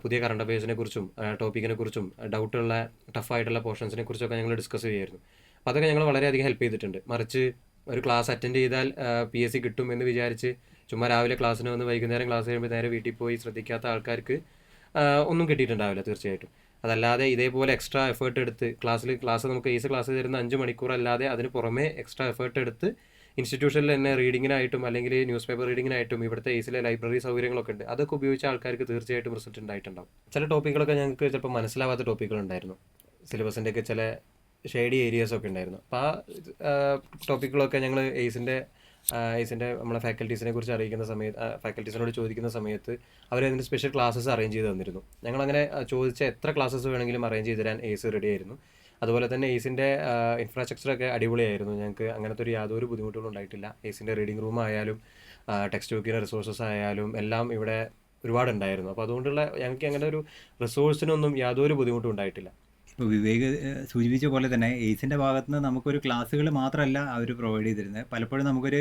പുതിയ കറണ്ട് അഫയേഴ്സിനെ കുറിച്ചും ടോപ്പിക്കിനെ കുറിച്ചും ഡൗട്ടുള്ള ടഫായിട്ടുള്ള പോർഷൻസിനെ കുറിച്ചൊക്കെ ഞങ്ങൾ ഡിസ്കസ് ചെയ്യുമായിരുന്നു. അപ്പോൾ അതൊക്കെ ഞങ്ങൾ വളരെയധികം ഹെൽപ്പ് ചെയ്തിട്ടുണ്ട്. മറിച്ച് ഒരു ക്ലാസ് അറ്റൻഡ് ചെയ്താൽ PSC കിട്ടും എന്ന് വിചാരിച്ച് ചുമ്മാ രാവിലെ ക്ലാസ്സിന് വന്ന് വൈകുന്നേരം ക്ലാസ് കഴിയുമ്പോൾ നേരെ വീട്ടിൽ പോയി ശ്രദ്ധിക്കാത്ത ആൾക്കാർക്ക് ഒന്നും കിട്ടിയിട്ടുണ്ടാവില്ല തീർച്ചയായിട്ടും. അതല്ലാതെ ഇതേപോലെ എക്സ്ട്രാ എഫേർട്ട് എടുത്ത് ക്ലാസ് നമുക്ക് ഈസ് ക്ലാസ് തരുന്ന 5 മണിക്കൂർ അല്ലാതെ അതിന് പുറമെ എക്സ്ട്രാ എഫേർട്ട് എടുത്ത് ഇൻസ്റ്റിറ്റ്യൂഷനിൽ തന്നെ റീഡിങ്ങിനായിട്ടും അല്ലെങ്കിൽ ന്യൂസ് പേപ്പർ റീഡിങ്ങിനായിട്ടും ഇവിടുത്തെ ഈസിലെ ലൈബ്രറി സൗകര്യങ്ങളൊക്കെ ഉണ്ട്. അതൊക്കെ ഉപയോഗിച്ച ആൾക്കാർക്ക് തീർച്ചയായിട്ടും റിസൾട്ട് ഉണ്ടായിട്ടുണ്ടാവും. ചില ടോപ്പിക്കുകളൊക്കെ ഞങ്ങൾക്ക് ചിലപ്പോൾ മനസ്സിലാവാത്ത ടോപ്പിക്കുകളുണ്ടായിരുന്നു. സിലബസിൻ്റെയൊക്കെ ചില ഷെയ്ഡി ഏരിയാസൊക്കെ ഉണ്ടായിരുന്നു. അപ്പോൾ ആ ടോപ്പിക്കുകളൊക്കെ ഞങ്ങൾ എയ്സിൻ്റെ നമ്മളെ ഫാക്കൽറ്റീസിനെ കുറിച്ച് അറിയിക്കുന്ന സമയത്ത് ഫാക്കൽറ്റീസിനോട് ചോദിക്കുന്ന സമയത്ത് അവരതിന് സ്പെഷ്യൽ ക്ലാസ്സസ് അറേഞ്ച് ചെയ്ത് തന്നിരുന്നു. ഞങ്ങളങ്ങനെ ചോദിച്ച എത്ര ക്ലാസ്സസ് വേണമെങ്കിലും അറേഞ്ച് ചെയ്ത് തരാൻ എയ്സ് റെഡി ആയിരുന്നു. അതുപോലെ തന്നെ എയ്സിൻ്റെ ഇൻഫ്രാസ്ട്രക്ചറൊക്കെ അടിപൊളിയായിരുന്നു. ഞങ്ങൾക്ക് അങ്ങനത്തെ ഒരു യാതൊരു ബുദ്ധിമുട്ടുകളും ഉണ്ടായിട്ടില്ല. എയ്സിൻ്റെ റീഡിംഗ് റൂം ആയാലും ടെക്സ്റ്റ് ബുക്കിൻ്റെ റിസോഴ്സസ് ആയാലും എല്ലാം ഇവിടെ ഒരുപാടുണ്ടായിരുന്നു. അപ്പോൾ അതുകൊണ്ടുള്ള ഞങ്ങൾക്ക് അങ്ങനെ ഒരു റിസോഴ്സിനൊന്നും യാതൊരു ബുദ്ധിമുട്ടും ഉണ്ടായിട്ടില്ല. ഇപ്പോൾ വിവേക് സൂചിപ്പിച്ച പോലെ തന്നെ എയ്സിൻ്റെ ഭാഗത്ത് നിന്ന് നമുക്കൊരു ക്ലാസ്സുകൾ മാത്രമല്ല അവർ പ്രൊവൈഡ് ചെയ്തിരുന്നത്, പലപ്പോഴും നമുക്കൊരു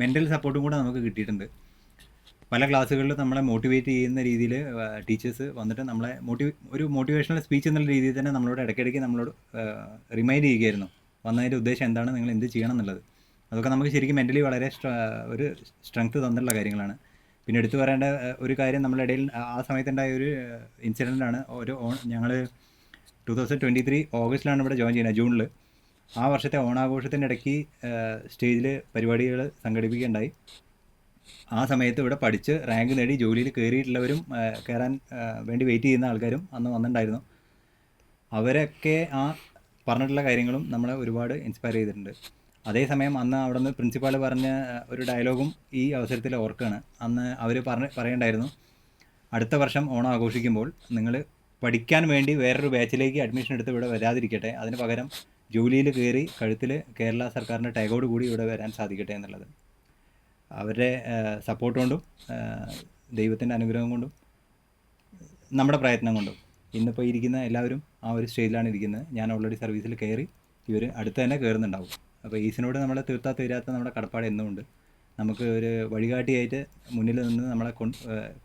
മെൻ്റൽ സപ്പോർട്ടും കൂടെ നമുക്ക് കിട്ടിയിട്ടുണ്ട്. പല ക്ലാസ്സുകളിൽ നമ്മളെ മോട്ടിവേറ്റ് ചെയ്യുന്ന രീതിയിൽ ടീച്ചേഴ്സ് വന്നിട്ട് നമ്മളെ ഒരു മോട്ടിവേഷണൽ സ്പീച്ച് എന്നുള്ള രീതിയിൽ തന്നെ നമ്മളോട് ഇടയ്ക്കിടയ്ക്ക് നമ്മളോട് റിമൈൻഡ് ചെയ്യുകയായിരുന്നു വന്നതിൻ്റെ ഉദ്ദേശം എന്താണ്, നിങ്ങൾ എന്ത് ചെയ്യണം എന്നുള്ളത്. അതൊക്കെ നമുക്ക് ശരിക്കും മെൻ്റലി വളരെ ഒരു സ്ട്രെങ്ത് തന്നിട്ടുള്ള കാര്യങ്ങളാണ്. പിന്നെ എടുത്തു പറയേണ്ട ഒരു കാര്യം, നമ്മുടെ ഇടയിൽ ആ സമയത്തുണ്ടായ ഒരു ഇൻസിഡൻ്റാണ്. ഞങ്ങൾ 2023 ഓഗസ്റ്റിലാണ് ഇവിടെ ജോയിൻ ചെയ്യുന്നത്, ജൂണിൽ. ആ വർഷത്തെ ഓണാഘോഷത്തിൻ്റെ ഇടയ്ക്ക് സ്റ്റേജിൽ പരിപാടികൾ സംഘടിപ്പിക്കുകയുണ്ടായി. ആ സമയത്ത് ഇവിടെ പഠിച്ച് റാങ്ക് നേടി ജോലിയിൽ കയറിയിട്ടുള്ളവരും കയറാൻ വേണ്ടി വെയിറ്റ് ചെയ്യുന്ന ആൾക്കാരും അന്ന് വന്നിട്ടുണ്ടായിരുന്നു. അവരൊക്കെ ആ പറഞ്ഞിട്ടുള്ള കാര്യങ്ങളും നമ്മളെ ഒരുപാട് ഇൻസ്പയർ ചെയ്തിട്ടുണ്ട്. അതേസമയം അന്ന് അവിടെ നിന്ന് പ്രിൻസിപ്പാൾ പറഞ്ഞ ഒരു ഡയലോഗും ഈ അവസരത്തിൽ ഓർക്കുകയാണ്. അന്ന് അവർ പറയണ്ടായിരുന്നു, അടുത്ത വർഷം ഓണം ആഘോഷിക്കുമ്പോൾ നിങ്ങൾ പഠിക്കാൻ വേണ്ടി വേറൊരു ബാച്ചിലേക്ക് അഡ്മിഷൻ എടുത്ത് ഇവിടെ വരാതിരിക്കട്ടെ, അതിന് പകരം ജോലിയിൽ കയറി കഴുത്തിൽ കേരള സർക്കാരിൻ്റെ ടാഗോട് കൂടി ഇവിടെ വരാൻ സാധിക്കട്ടെ എന്നുള്ളത്. അവരുടെ സപ്പോർട്ട് കൊണ്ടും ദൈവത്തിൻ്റെ അനുഗ്രഹം കൊണ്ടും നമ്മുടെ പ്രയത്നം കൊണ്ടും ഇന്നിപ്പോൾ ഇരിക്കുന്ന എല്ലാവരും ആ ഒരു സ്റ്റേജിലാണ് ഇരിക്കുന്നത്. ഞാൻ ഓൾറെഡി സർവീസിൽ കയറി, ഇവർ അടുത്ത് തന്നെ കയറുന്നുണ്ടാവും. അപ്പോൾ ഈസിനോട് നമ്മളെ തീരാത്ത നമ്മുടെ കടപ്പാട് എന്നുമുണ്ട്. നമുക്ക് ഒരു വഴികാട്ടിയായിട്ട് മുന്നിൽ നിന്ന് നമ്മളെ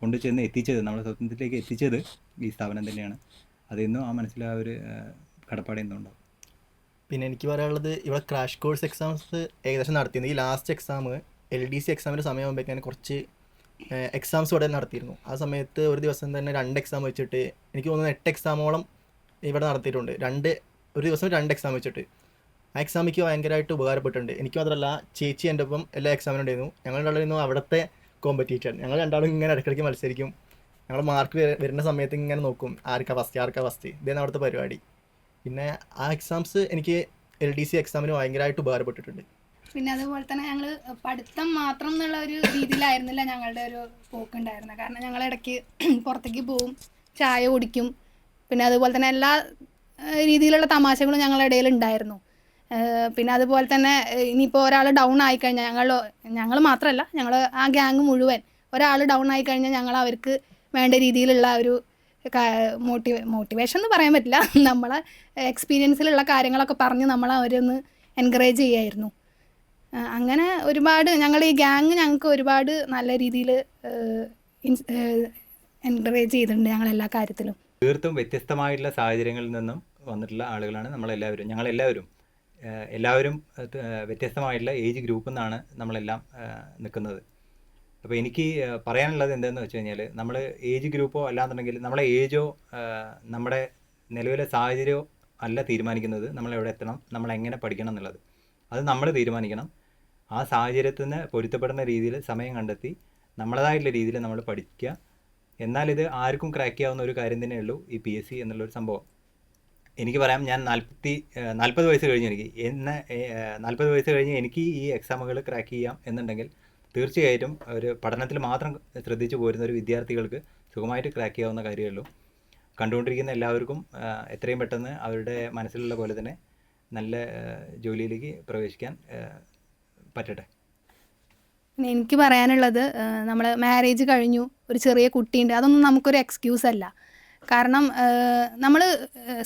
കൊണ്ടു ചെന്ന് എത്തിച്ചത്, നമ്മളെ സ്വപ്നത്തിലേക്ക് എത്തിച്ചത് ഈ സ്ഥാപനം തന്നെയാണ്. അതെന്നും ആ മനസ്സിൽ ആ ഒരു കടപ്പാട് എന്നും ഉണ്ടാവും. പിന്നെ എനിക്ക് പറയാനുള്ളത്, ഇവിടെ ക്രാഷ് കോഴ്സ് എക്സാംസ് ഏകദേശം നടത്തിയിരുന്നു. ഈ ലാസ്റ്റ് എക്സാം LDC എക്സാമിൻ്റെ സമയമാകുമ്പോഴേക്കാണ് കുറച്ച് എക്സാംസ് ഇവിടെ നടത്തിയിരുന്നു. ആ സമയത്ത് ഒരു ദിവസം തന്നെ 2 എക്സാം വെച്ചിട്ട് എനിക്ക് തോന്നുന്നു 8 എക്സാമോളം ഇവിടെ നടത്തിയിട്ടുണ്ട്. ഒരു ദിവസം 2 എക്സാം വെച്ചിട്ട്. ആ എക്സാം എനിക്ക് ഭയങ്കരമായിട്ട് ഉപകാരപ്പെട്ടിട്ടുണ്ട്. എനിക്ക് മാത്രമല്ല, ചേച്ചി എൻ്റെ ഒപ്പം എല്ലാ എക്സാമിനും ഉണ്ടായിരുന്നു. ഞങ്ങൾ രണ്ടാളും അവിടുത്തെ കോമ്പറ്റീറ്റർ. ഞങ്ങൾ രണ്ടാളും ഇങ്ങനെ ഇടയ്ക്കിടയ്ക്ക് മത്സരിക്കും. ഞങ്ങൾ മാർക്ക് വരുന്ന സമയത്ത് ഇങ്ങനെ നോക്കും, ആർക്കാ ഫസ്റ്റ്. ഇതാണ് അവിടുത്തെ പരിപാടി. പിന്നെ ആ എക്സാംസ് എനിക്ക് LDC എക്സാമിന് ഭയങ്കരമായിട്ട് ഉപകാരപ്പെട്ടിട്ടുണ്ട്. പിന്നെ അതുപോലെ തന്നെ ഞങ്ങൾ പഠിത്തം മാത്രം എന്നുള്ള ഒരു രീതിയിലായിരുന്നില്ല ഞങ്ങളുടെ ഒരു പോക്കുണ്ടായിരുന്നത്. കാരണം ഞങ്ങൾ ഇടയ്ക്ക് പുറത്തേക്ക് പോവും, ചായ കുടിക്കും. പിന്നെ അതുപോലെ തന്നെ എല്ലാ രീതിയിലുള്ള തമാശകളും ഞങ്ങളുടെ ഇടയിൽ ഉണ്ടായിരുന്നു. പിന്നെ അതുപോലെ തന്നെ ഇനിയിപ്പോൾ ഒരാൾ ഡൗൺ ആയിക്കഴിഞ്ഞാൽ ഞങ്ങൾ മാത്രമല്ല, ഞങ്ങൾ ആ ഗ്യാങ് മുഴുവൻ ഒരാൾ ഡൗൺ ആയിക്കഴിഞ്ഞാൽ ഞങ്ങൾ അവർക്ക് വേണ്ട രീതിയിലുള്ള ഒരു മോട്ടിവേഷൻ എന്ന് പറയാൻ പറ്റില്ല, നമ്മളെ എക്സ്പീരിയൻസിലുള്ള കാര്യങ്ങളൊക്കെ പറഞ്ഞ് നമ്മളെ അവരൊന്ന് എൻകറേജ് ചെയ്യായിരുന്നു. അങ്ങനെ ഒരുപാട് ഞങ്ങൾ ഈ ഗ്യാങ് ഞങ്ങൾക്ക് ഒരുപാട് നല്ല രീതിയിൽ എൻകറേജ് ചെയ്തിട്ടുണ്ട് ഞങ്ങളെല്ലാ കാര്യത്തിലും. തീർത്തും വ്യത്യസ്തമായിട്ടുള്ള സാഹചര്യങ്ങളിൽ നിന്നും വന്നിട്ടുള്ള ആളുകളാണ് നമ്മളെല്ലാവരും. ഞങ്ങളെല്ലാവരും എല്ലാവരും വ്യത്യസ്തമായിട്ടുള്ള ഏജ് ഗ്രൂപ്പിൽ നിന്നാണ് നമ്മളെല്ലാം നിൽക്കുന്നത്. അപ്പോൾ എനിക്ക് പറയാനുള്ളത് എന്താണെന്ന് വെച്ച് കഴിഞ്ഞാൽ, നമ്മൾ ഏജ് ഗ്രൂപ്പോ അല്ലാന്നുണ്ടെങ്കിൽ നമ്മളെ ഏജോ നമ്മുടെ നിലവിലെ സാഹചര്യമോ അല്ല തീരുമാനിക്കുന്നത് നമ്മൾ എവിടെ എത്തണം, നമ്മൾ എങ്ങനെ പഠിക്കണം എന്നുള്ളത്. അത് നമ്മൾ തീരുമാനിക്കണം. ആ സാഹചര്യത്തിന് പൊരുത്തപ്പെടുന്ന രീതിയിൽ സമയം കണ്ടെത്തി നമ്മളതായിട്ടുള്ള രീതിയിൽ നമ്മൾ പഠിക്കുക. എന്നാൽ ഇത് ആർക്കും ക്രാക്ക് ചെയ്യാവുന്ന ഒരു കാര്യം തന്നെ ഉള്ളൂ ഈ PSC എന്നുള്ളൊരു സംഭവം. എനിക്ക് പറയാം, ഞാൻ 40 വയസ്സ് കഴിഞ്ഞ് 40 വയസ്സ് കഴിഞ്ഞ് എനിക്ക് ഈ എക്സാമുകൾ ക്രാക്ക് ചെയ്യാം എന്നുണ്ടെങ്കിൽ തീർച്ചയായിട്ടും ഒരു പഠനത്തിൽ മാത്രം ശ്രദ്ധിച്ചു പോരുന്ന ഒരു വിദ്യാർത്ഥികൾക്ക് സുഖമായിട്ട് ക്രാക്ക് ചെയ്യാവുന്ന കാര്യമേ ഉള്ളൂ. കണ്ടുകൊണ്ടിരിക്കുന്ന എല്ലാവർക്കും എത്രയും പെട്ടെന്ന് അവരുടെ മനസ്സിലുള്ള പോലെ തന്നെ നല്ല ജോലിയിലേക്ക് പ്രവേശിക്കാൻ പറ്റട്ടെ. പിന്നെ എനിക്ക് പറയാനുള്ളത്, നമ്മൾ മാരേജ് കഴിഞ്ഞു, ഒരു ചെറിയ കുട്ടിയുണ്ട്, അതൊന്നും നമുക്കൊരു എക്സ്ക്യൂസ് അല്ല. കാരണം നമ്മൾ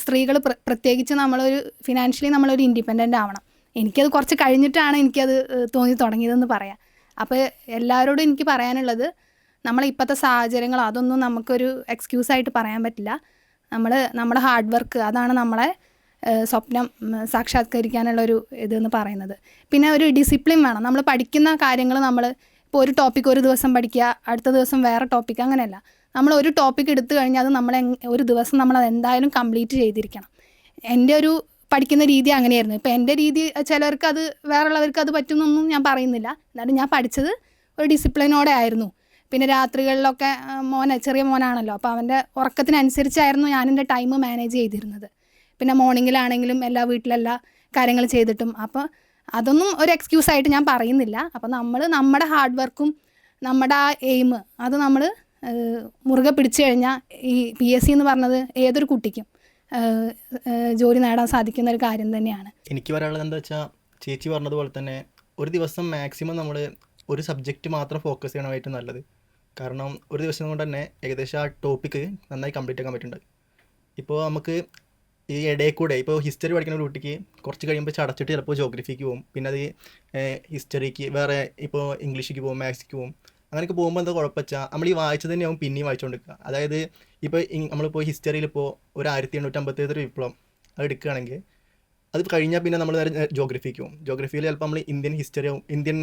സ്ത്രീകൾ പ്രത്യേകിച്ച് നമ്മളൊരു ഫിനാൻഷ്യലി നമ്മളൊരു ഇൻഡിപെൻഡൻ്റ് ആവണം. എനിക്കത് കുറച്ച് കഴിഞ്ഞിട്ടാണ് എനിക്കത് തോന്നി തുടങ്ങിയതെന്ന് പറയാം. അപ്പോൾ എല്ലാവരോടും എനിക്ക് പറയാനുള്ളത്, നമ്മളിപ്പോഴത്തെ സാഹചര്യങ്ങൾ അതൊന്നും നമുക്കൊരു എക്സ്ക്യൂസായിട്ട് പറയാൻ പറ്റില്ല. നമ്മുടെ ഹാർഡ് വർക്ക് അതാണ് നമ്മളെ സ്വപ്നം സാക്ഷാത്കരിക്കാനുള്ളൊരു ഇതെന്ന് പറയുന്നത്. പിന്നെ ഒരു ഡിസിപ്ലിൻ വേണം. നമ്മൾ പഠിക്കുന്ന കാര്യങ്ങൾ ഇപ്പോൾ ഒരു ടോപ്പിക്ക് ഒരു ദിവസം പഠിക്കുക, അടുത്ത ദിവസം വേറെ ടോപ്പിക്ക്, അങ്ങനെയല്ല. നമ്മൾ ഒരു ടോപ്പിക്ക് എടുത്തു കഴിഞ്ഞാൽ അത് ഒരു ദിവസം നമ്മളത് എന്തായാലും കംപ്ലീറ്റ് ചെയ്തിരിക്കണം. എൻ്റെ ഒരു പഠിക്കുന്ന രീതി അങ്ങനെയായിരുന്നു. ഇപ്പോൾ എൻ്റെ രീതി ചിലർക്ക് അത് വേറെയുള്ളവർക്ക് അത് പറ്റുന്നൊന്നും ഞാൻ പറയുന്നില്ല. എന്നാലും ഞാൻ പഠിച്ചത് ഒരു ഡിസിപ്ലിനോടെ ആയിരുന്നു. പിന്നെ രാത്രികളിലൊക്കെ ചെറിയ മോനാണല്ലോ, അപ്പോൾ അവൻ്റെ ഉറക്കത്തിനനുസരിച്ചായിരുന്നു ഞാൻ എൻ്റെ ടൈം മാനേജ് ചെയ്തിരുന്നത്. പിന്നെ മോർണിംഗിലാണെങ്കിലും വീട്ടിലെല്ലാ കാര്യങ്ങൾ ചെയ്തിട്ടും. അപ്പോൾ അതൊന്നും ഒരു എക്സ്ക്യൂസായിട്ട് ഞാൻ പറയുന്നില്ല. അപ്പോൾ നമ്മുടെ ഹാർഡ് വർക്കും നമ്മുടെ ആ എയിം അത് നമ്മൾ മുറുകെ പിടിച്ചു കഴിഞ്ഞാൽ ഈ PSC എന്ന് പറഞ്ഞത് ഏതൊരു കുട്ടിക്കും ജോലി നേടാൻ സാധിക്കുന്ന ഒരു കാര്യം തന്നെയാണ്. എനിക്ക് പറയാനുള്ളത് എന്താ വെച്ചാൽ, ചേച്ചി പറഞ്ഞതുപോലെ തന്നെ ഒരു ദിവസം മാക്സിമം നമ്മൾ ഒരു സബ്ജക്റ്റ് മാത്രം ഫോക്കസ് ചെയ്യണമായിട്ട് നല്ലത്. കാരണം ഒരു ദിവസം കൊണ്ട് തന്നെ ഏകദേശം ആ ടോപ്പിക്ക് നന്നായി കംപ്ലീറ്റ് ആക്കാൻ പറ്റുന്നുണ്ട്. ഇപ്പോൾ നമുക്ക് ഈ ഇടയിൽ കൂടെ ഇപ്പോൾ ഹിസ്റ്ററി പഠിക്കുന്ന ഒരു കുട്ടിക്ക് കുറച്ച് കഴിയുമ്പോൾ ചടച്ചിട്ട് ചിലപ്പോൾ ജോഗ്രഫിക്ക് പോകും, പിന്നെ അത് ഹിസ്റ്ററിക്ക് വേറെ ഇപ്പോൾ ഇംഗ്ലീഷിക്ക് പോകും, മാത്സിക്ക് പോകും. അങ്ങനെയൊക്കെ പോകുമ്പോൾ എന്താ കുഴപ്പമെച്ചാൽ നമ്മൾ ഈ വായിച്ചത് തന്നെയാവും പിന്നെയും വായിച്ചുകൊണ്ടിരിക്കുക. അതായത് ഇപ്പോൾ നമ്മളിപ്പോൾ ഹിസ്റ്ററിയിൽ ഇപ്പോൾ ഒരു 1857 വിപ്ലവം അത് എടുക്കുകയാണെങ്കിൽ അത് കഴിഞ്ഞാൽ പിന്നെ നമ്മൾ നേരെ ജോഗ്രഫിക്ക് പോകും. ജോഗ്രഫിയിൽ ചിലപ്പോൾ നമ്മൾ ഇന്ത്യൻ ഹിസ്റ്ററി ആവും, ഇന്ത്യൻ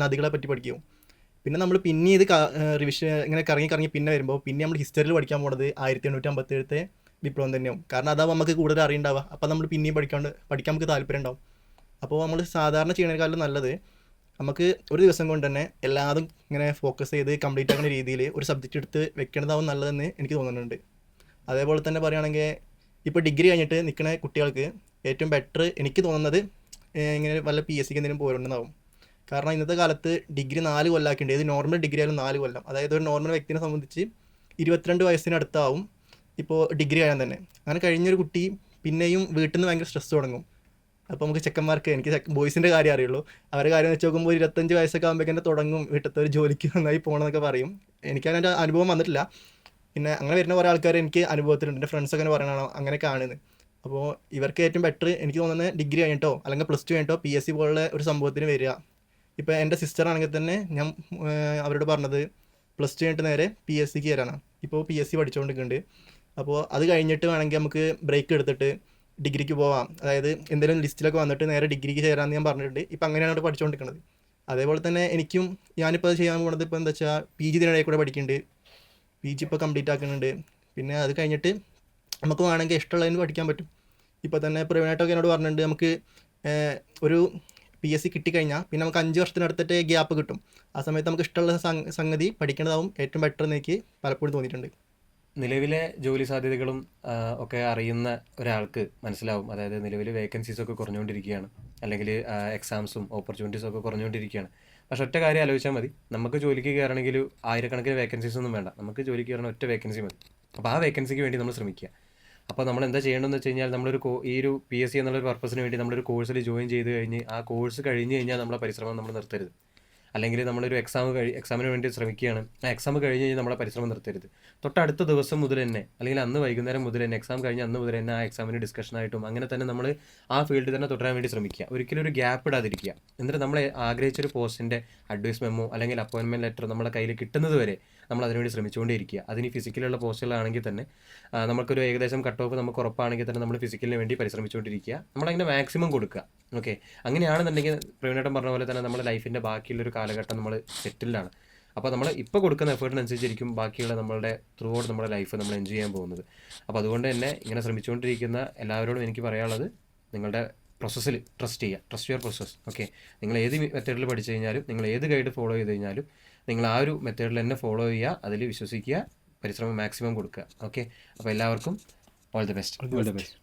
നദികളെ പറ്റി പഠിക്കും. പിന്നെ നമ്മൾ പിന്നെ ഇത് റിവിഷൻ ഇങ്ങനെ കറങ്ങി പിന്നെ വരുമ്പോൾ പിന്നെ നമ്മൾ ഹിസ്റ്ററിയിൽ പഠിക്കാൻ പോകുന്നത് 1857 വിപ്ലവം തന്നെയാവും. കാരണം അതാവും നമുക്ക് കൂടുതൽ അറിയുണ്ടാവുക. അപ്പോൾ നമ്മൾ പിന്നെയും പഠിക്കാൻ നമുക്ക് താല്പര്യം ഉണ്ടാവും. അപ്പോൾ നമ്മൾ സാധാരണ ചെയ്യുന്നതിനേക്കാളും നല്ലത് നമുക്ക് ഒരു ദിവസം കൊണ്ട് തന്നെ എല്ലാതും ഇങ്ങനെ ഫോക്കസ് ചെയ്ത് കംപ്ലീറ്റ് ആക്കുന്ന രീതിയിൽ ഒരു സബ്ജക്റ്റ് എടുത്ത് വെക്കേണ്ടതാവും നല്ലതെന്ന് എനിക്ക് തോന്നുന്നുണ്ട്. അതേപോലെ തന്നെ പറയുകയാണെങ്കിൽ ഇപ്പോൾ ഡിഗ്രി കഴിഞ്ഞിട്ട് നിൽക്കുന്ന കുട്ടികൾക്ക് ഏറ്റവും ബെറ്റർ എനിക്ക് തോന്നുന്നത് ഇങ്ങനെ വല്ല PSCക്ക് എന്തെങ്കിലും പോരുണ്ടെന്നാവും. കാരണം ഇന്നത്തെ കാലത്ത് ഡിഗ്രി 4 കൊല്ലമാക്കിയിട്ടുണ്ട്. ഇത് നോർമൽ ഡിഗ്രി ആയാലും 4 കൊല്ലം. അതായത് ഒരു നോർമൽ വ്യക്തിനെ സംബന്ധിച്ച് 22 വയസ്സിനടുത്താവും ഇപ്പോൾ ഡിഗ്രി കഴിയാൻ തന്നെ. അങ്ങനെ കഴിഞ്ഞൊരു കുട്ടി പിന്നെയും വീട്ടിൽ നിന്ന് ഭയങ്കര സ്ട്രെസ് തുടങ്ങും. അപ്പോൾ നമുക്ക് ചെക്കന്മാർക്ക്, എനിക്ക് ബോയ്സിൻ്റെ കാര്യം അറിയുള്ളൂ, അവരുടെ കാര്യം വെച്ച് നോക്കുമ്പോൾ 25 വയസ്സൊക്കെ ആകുമ്പോഴേക്കും തന്നെ തുടങ്ങും വീട്ടിലത്തെ ഒരു ജോലിക്ക് നന്നായി പോകണമെന്നൊക്കെ പറയും. എനിക്കതിൻ്റെ അനുഭവം വന്നിട്ടില്ല. പിന്നെ അങ്ങനെ വരുന്ന കുറേ ആൾക്കാർ എനിക്ക് അനുഭവത്തിലുണ്ട്. എൻ്റെ ഫ്രണ്ട്സൊക്കെ പറയണോ അങ്ങനെയൊക്കെ ആണെന്ന്. അപ്പോൾ ഇവർക്ക് ഏറ്റവും ബെറ്റർ എനിക്ക് തോന്നുന്നത് ഡിഗ്രി കഴിഞ്ഞിട്ടോ അല്ലെങ്കിൽ +2 കഴിഞ്ഞിട്ടോ PSC പോലുള്ള ഒരു സംഭവത്തിന് വരിക. ഇപ്പോൾ എൻ്റെ സിസ്റ്റർ ആണെങ്കിൽ തന്നെ ഞാൻ അവരോട് പറഞ്ഞത് +2 കഴിഞ്ഞിട്ട് നേരെ PSCക്ക് കയറാനാണ്. ഇപ്പോൾ PSC പഠിച്ചുകൊണ്ടിരിക്കുന്നുണ്ട്. അപ്പോൾ അത് കഴിഞ്ഞിട്ട് വേണമെങ്കിൽ നമുക്ക് ബ്രേക്ക് എടുത്തിട്ട് ഡിഗ്രിക്ക് പോവാം. അതായത് എന്തെങ്കിലും ലിസ്റ്റിലൊക്കെ വന്നിട്ട് നേരെ ഡിഗ്രിക്ക് ചേരാമെന്ന് ഞാൻ പറഞ്ഞിട്ടുണ്ട്. ഇപ്പോൾ അങ്ങനെയാണ് അവിടെ പഠിച്ചുകൊണ്ടിരിക്കുന്നത്. അതേപോലെ തന്നെ ഞാനിപ്പോൾ അത് ചെയ്യാൻ പോകുന്നത് ഇപ്പോൾ എന്താ വെച്ചാൽ PG ഇതിനിടയിൽ കൂടെ പഠിക്കുന്നുണ്ട്. PG ഇപ്പോൾ കംപ്ലീറ്റ് ആക്കുന്നുണ്ട്. പിന്നെ അത് കഴിഞ്ഞിട്ട് നമുക്ക് വേണമെങ്കിൽ ഇഷ്ടമുള്ളതിന് പഠിക്കാൻ പറ്റും. ഇപ്പോൾ തന്നെ പ്രവീണായിട്ടൊക്കെ എന്നോട് പറഞ്ഞിട്ടുണ്ട്, നമുക്ക് ഒരു PSC കിട്ടിക്കഴിഞ്ഞാൽ പിന്നെ നമുക്ക് 5 വർഷത്തിനടുത്തിട്ട് ഗ്യാപ്പ് കിട്ടും. ആ സമയത്ത് നമുക്ക് ഇഷ്ടമുള്ള സംഗതി പഠിക്കേണ്ടതാവും ഏറ്റവും ബെറ്റർ എന്ന് എനിക്ക് പലപ്പോഴും തോന്നിയിട്ടുണ്ട്. നിലവിലെ ജോലി സാധ്യതകളും ഒക്കെ അറിയുന്ന ഒരാൾക്ക് മനസ്സിലാവും. അതായത് നിലവിൽ വേക്കൻസീസൊക്കെ കുറഞ്ഞുകൊണ്ടിരിക്കുകയാണ്, അല്ലെങ്കിൽ എക്സാംസും ഓപ്പർച്യൂണിറ്റീസും ഒക്കെ കുറഞ്ഞുകൊണ്ടിരിക്കുകയാണ്. പക്ഷെ ഒറ്റ കാര്യം ആലോചിച്ചാൽ മതി, നമുക്ക് ജോലിക്ക് കയറണമെങ്കിൽ ആയിരക്കണക്കിന് വേക്കൻസീസ് ഒന്നും വേണ്ട. നമുക്ക് ജോലിക്ക് കയറണ ഒറ്റ വേക്കൻസി മതി. അപ്പോൾ ആ വേക്കൻസിക്ക് വേണ്ടി നമ്മൾ ശ്രമിക്കുക. അപ്പോൾ നമ്മൾ എന്താ ചെയ്യേണ്ടതെന്ന് വെച്ച് കഴിഞ്ഞാൽ, ഈ ഒരു PSC എന്നുള്ളൊരു പർപ്പസിന് വേണ്ടി നമ്മളൊരു കോഴ്സിൽ ജോയിൻ ചെയ്ത് കഴിഞ്ഞ് ആ കോഴ്സ് കഴിഞ്ഞ് കഴിഞ്ഞാൽ നമ്മളെ പരിശ്രമം നമ്മൾ നിർത്തരുത്. അല്ലെങ്കിൽ നമ്മളൊരു എക്സാമിന് വേണ്ടി ശ്രമിക്കുകയാണ്, ആ എക്സാം കഴിഞ്ഞ് കഴിഞ്ഞാൽ നമ്മളെ പരിശ്രമം നിർത്തരുത്. തൊട്ടടുത്ത ദിവസം മുതൽ തന്നെ അല്ലെങ്കിൽ അന്ന് വൈകുന്നേരം മുതൽ തന്നെ എക്സാം കഴിഞ്ഞ് അന്ന് മുതൽ തന്നെ ആ എക്സാമിന് ഡിസ്കഷനായിട്ടും അങ്ങനെ തന്നെ നമ്മൾ ആ ഫീൽഡിൽ തന്നെ തുടരാൻ വേണ്ടി ശ്രമിക്കുക. ഒരിക്കലും ഒരു ഗ്യാപ്പ് ഇടാതിരിക്കുക. എന്നിട്ട് നമ്മൾ ആഗ്രഹിച്ചൊരു പോസ്റ്റിൻ്റെ അഡ്വൈസ് മെമ്മോ അല്ലെങ്കിൽ അപ്പോയിൻമെൻറ്റ് ലെറ്റർ നമ്മുടെ കയ്യിൽ കിട്ടുന്നത് വരെ നമ്മൾ അതിനുവേണ്ടി ശ്രമിച്ചുകൊണ്ടേയിരിക്കുക. അതിന് ഫിസിക്കലുള്ള പോസ്റ്റുകളാണെങ്കിൽ തന്നെ നമുക്കൊരു ഏകദേശം കട്ട് ഓഫ് നമുക്ക് ഉറപ്പാണെങ്കിൽ തന്നെ നമ്മൾ ഫിസിക്കലിന് വേണ്ടി പരിശ്രമിച്ചുകൊണ്ടിരിക്കുക. നമ്മളതിൻ്റെ മാക്സിമം കൊടുക്കുക. ഓക്കെ, അങ്ങനെയാണെന്നുണ്ടെങ്കിൽ പ്രവീണേട്ടൻ പറഞ്ഞ പോലെ തന്നെ നമ്മുടെ ലൈഫിൻ്റെ ബാക്കിയുള്ളൊരു കാലഘട്ടം നമ്മൾ സെറ്റിൽഡാണ്. അപ്പോൾ നമ്മൾ ഇപ്പോൾ കൊടുക്കുന്ന എഫേർട്ടിനനുസരിച്ചിരിക്കും ബാക്കിയുള്ള നമ്മളുടെ ത്രൂ ഔട്ട് നമ്മുടെ ലൈഫ് നമ്മൾ എൻജോയ് ചെയ്യാൻ പോകുന്നത്. അപ്പോൾ അതുകൊണ്ട് തന്നെ ഇങ്ങനെ ശ്രമിച്ചുകൊണ്ടിരിക്കുന്ന എല്ലാവരോടും എനിക്ക് പറയാനുള്ളത്, നിങ്ങളുടെ പ്രോസസ്സിൽ ട്രസ്റ്റ് ചെയ്യുക. Trust your process. ഓക്കെ, നിങ്ങൾ ഏത് മെത്തേഡിൽ പഠിച്ചു കഴിഞ്ഞാലും, നിങ്ങൾ ഏത് ഗൈഡ് ഫോളോ ചെയ്ത് കഴിഞ്ഞാലും, നിങ്ങൾ ആ ഒരു മെത്തേഡിൽ തന്നെ ഫോളോ ചെയ്യുക, അതിൽ വിശ്വസിക്കുക, പരിശ്രമം മാക്സിമം കൊടുക്കുക. ഓക്കെ, അപ്പോൾ എല്ലാവർക്കും ഓൾ ദി ബെസ്റ്റ്.